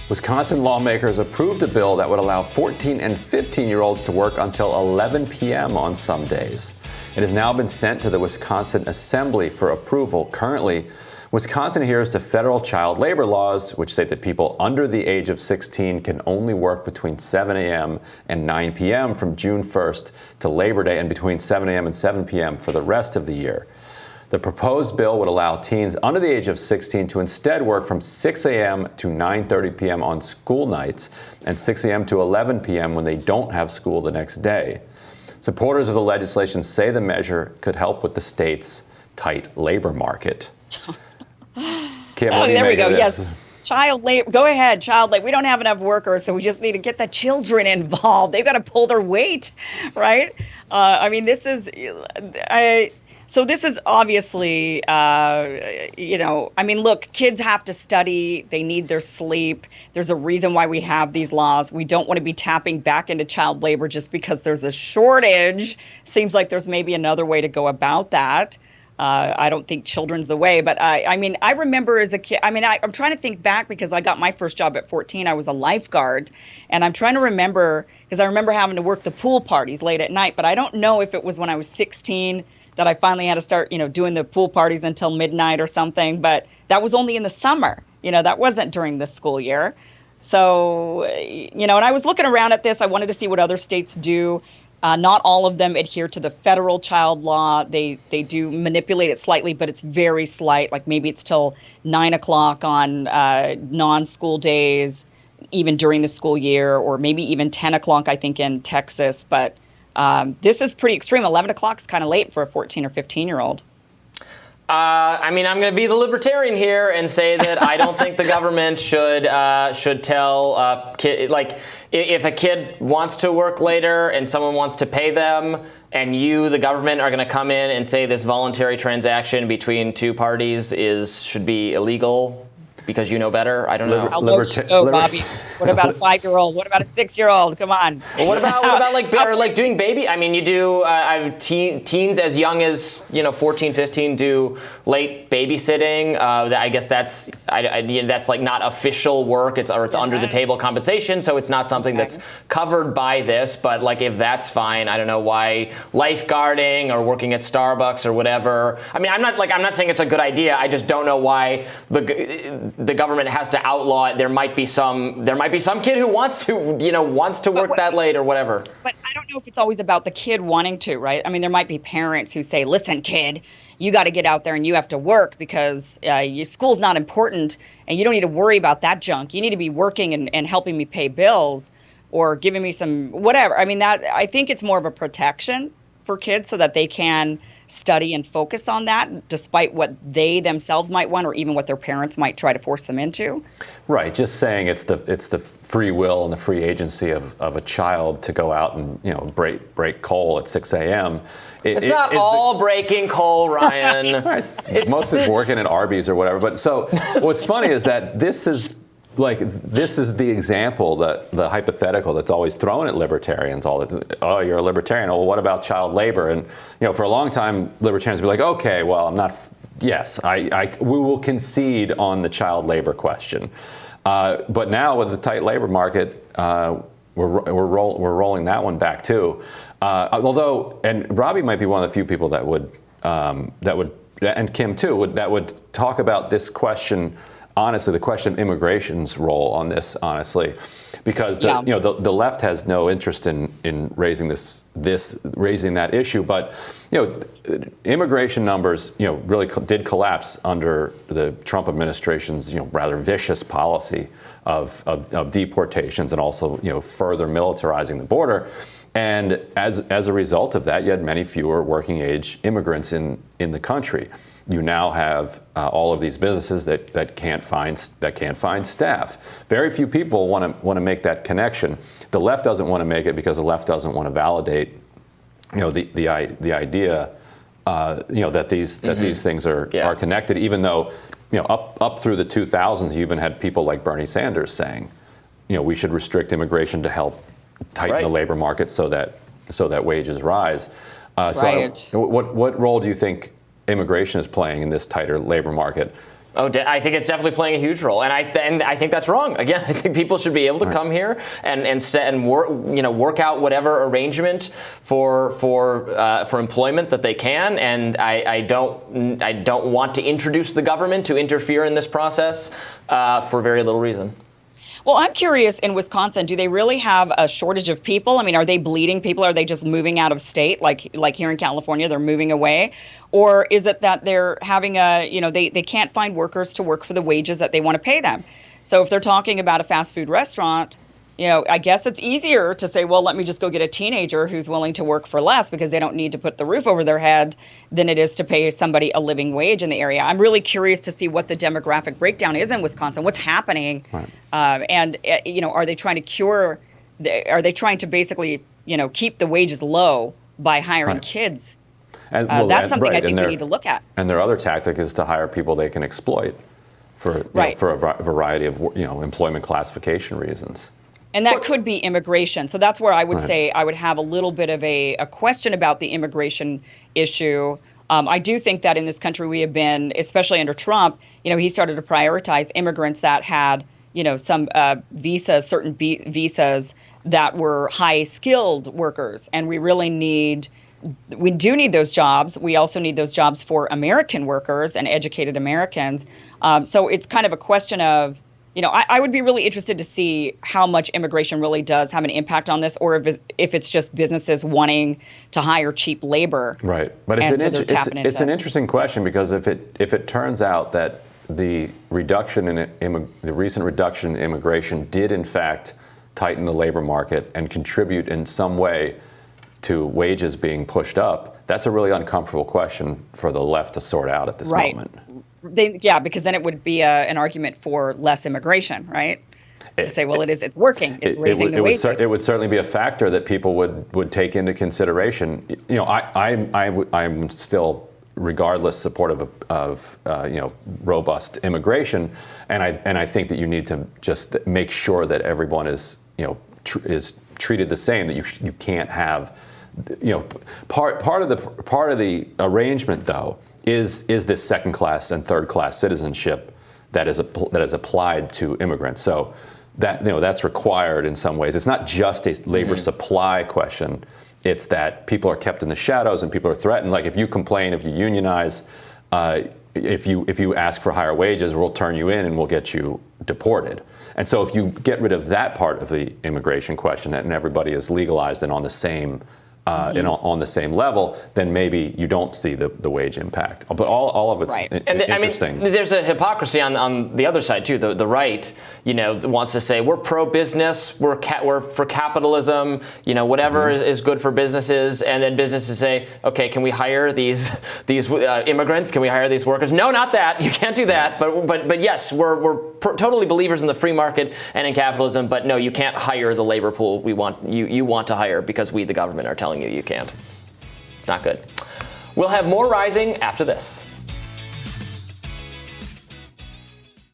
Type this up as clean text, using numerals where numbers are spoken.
Wisconsin lawmakers approved a bill that would allow 14 and 15-year-olds to work until 11 p.m. on some days. It has now been sent to the Wisconsin Assembly for approval. Currently, Wisconsin adheres to federal child labor laws, which state that people under the age of 16 can only work between 7 a.m. and 9 p.m. from June 1st to Labor Day, and between 7 a.m. and 7 p.m. for the rest of the year. The proposed bill would allow teens under the age of 16 to instead work from 6 a.m. to 9:30 p.m. on school nights and 6 a.m. to 11 p.m. when they don't have school the next day. Supporters of the legislation say the measure could help with the state's tight labor market. Kim, what do you there we make go. of this? Yes. Child labor. Go ahead. Child labor. We don't have enough workers, so we just need to get the children involved. They've got to pull their weight, right? I mean, this is, so this is obviously, I mean, look, kids have to study. They need their sleep. There's a reason why we have these laws. We don't want to be tapping back into child labor just because there's a shortage. Seems like there's maybe another way to go about that. I don't think children's the way, but I mean, I remember as a kid, I mean, I'm trying to think back because I got my first job at 14. I was a lifeguard, and I'm trying to remember, because I remember having to work the pool parties late at night, but I don't know if it was when I was 16 that I finally had to start, doing the pool parties until midnight or something, but that was only in the summer. That wasn't during the school year. So, and I was looking around at this. I wanted to see what other states do. Not all of them adhere to the federal child law. They do manipulate it slightly, but it's very slight. Like maybe it's till 9 o'clock on non-school days, even during the school year, or maybe even 10 o'clock, I think, in Texas. But this is pretty extreme. 11 o'clock is kind of late for a 14 or 15-year-old. I mean, I'm going to be the libertarian here and say that I don't think the government should tell if a kid wants to work later and someone wants to pay them, and you, the government, are going to come in and say this voluntary transaction between two parties should be illegal because you know better. I don't know. Robby. What about a 5-year-old? What about a 6-year-old? Come on. Well, what about doing baby? I mean, you do teens as young as 14, 15 do late babysitting. I guess that's like not official work. It's under the table compensation, so it's not something that's covered by this. But like, if that's fine, I don't know why lifeguarding or working at Starbucks or whatever. I mean, I'm not saying it's a good idea. I just don't know why the government has to outlaw it. There might be some kid who wants to work that late or whatever. But I don't know if it's always about the kid wanting to, right? I mean, there might be parents who say, listen, kid, you got to get out there and you have to work because your school's not important and you don't need to worry about that junk. You need to be working and helping me pay bills or giving me some whatever. I mean, I think it's more of a protection for kids so that they can study and focus on that despite what they themselves might want or even what their parents might try to force them into. Right, just saying it's the free will and the free agency of a child to go out and break coal at 6 a.m. It's not all breaking coal, Ryan. It's mostly working at Arby's or whatever. But so what's funny is that this is the example, the hypothetical that's always thrown at libertarians. Oh, you're a libertarian. Oh, well, what about child labor? And for a long time, libertarians would be like, okay, well, I'm not. Yes, we will concede on the child labor question. But now with the tight labor market, we're rolling that one back too. Although, and Robby might be one of the few people that would, and Kim too, that would talk about this question. Honestly, the question of immigration's role on this, honestly, because the left has no interest in raising raising that issue, but immigration numbers really did collapse under the Trump administration's rather vicious policy of deportations and also further militarizing the border. And as a result of that, you had many fewer working age immigrants in the country. You now have all of these businesses that can't find staff. Very few people want to make that connection. The left doesn't want to make it because the left doesn't want to validate, the idea, that these things are connected. Even though, up through the 2000s, you even had people like Bernie Sanders saying, we should restrict immigration to help tighten the labor market so that wages rise. So, what role do you think immigration is playing in this tighter labor market? Oh, I think it's definitely playing a huge role, and I think that's wrong. Again, I think people should be able to come here and work out whatever arrangement for employment that they can. And I don't want to introduce the government to interfere in this process for very little reason. Well, I'm curious, in Wisconsin, do they really have a shortage of people? I mean, are they bleeding people? Are they just moving out of state? Like here in California, they're moving away? Or is it that they're having they can't find workers to work for the wages that they want to pay them? So if they're talking about a fast food restaurant, I guess it's easier to say, well, let me just go get a teenager who's willing to work for less because they don't need to put the roof over their head than it is to pay somebody a living wage in the area. I'm really curious to see what the demographic breakdown is in Wisconsin. What's happening? Right. Are they trying to are they trying to basically, keep the wages low by hiring kids? And, that's something I think we need to look at. And their other tactic is to hire people they can exploit for a variety of employment classification reasons. And that could be immigration. So that's where I would say I would have a little bit of a question about the immigration issue. I do think that in this country we have been, especially under Trump, he started to prioritize immigrants that had, some certain visas that were high-skilled workers. And we do need those jobs. We also need those jobs for American workers and educated Americans. So it's kind of a question of, I would be really interested to see how much immigration really does have an impact on this, or if it's just businesses wanting to hire cheap labor. Right, but it's an interesting question, because if it turns out that the recent reduction in immigration did in fact tighten the labor market and contribute in some way to wages being pushed up, that's a really uncomfortable question for the left to sort out at this moment. Because then it would be an argument for less immigration, right? To say, well, it's working. It's raising the wages. It would certainly be a factor that people would take into consideration. I'm still, regardless, supportive of robust immigration, and I think that you need to just make sure that everyone is treated the same. That you can't have, part of the arrangement though is this second class and third class citizenship that is applied to immigrants. So that's required in some ways. It's not just a labor supply question. It's that people are kept in the shadows and people are threatened. Like if you complain, if you unionize, if you ask for higher wages, we'll turn you in and we'll get you deported. And so if you get rid of that part of the immigration question and everybody is legalized and on the same on the same level, then maybe you don't see the wage impact. But all of it's interesting. There's a hypocrisy on the other side too. The right, wants to say we're pro-business, we're for capitalism, whatever is good for businesses, and then businesses say, okay, can we hire these immigrants? Can we hire these workers? No, not that. You can't do that. But yes, we're totally believers in the free market and in capitalism. But no, you can't hire the labor pool you want to hire because we, the government, are telling you can't. It's not good. We'll have more Rising after this.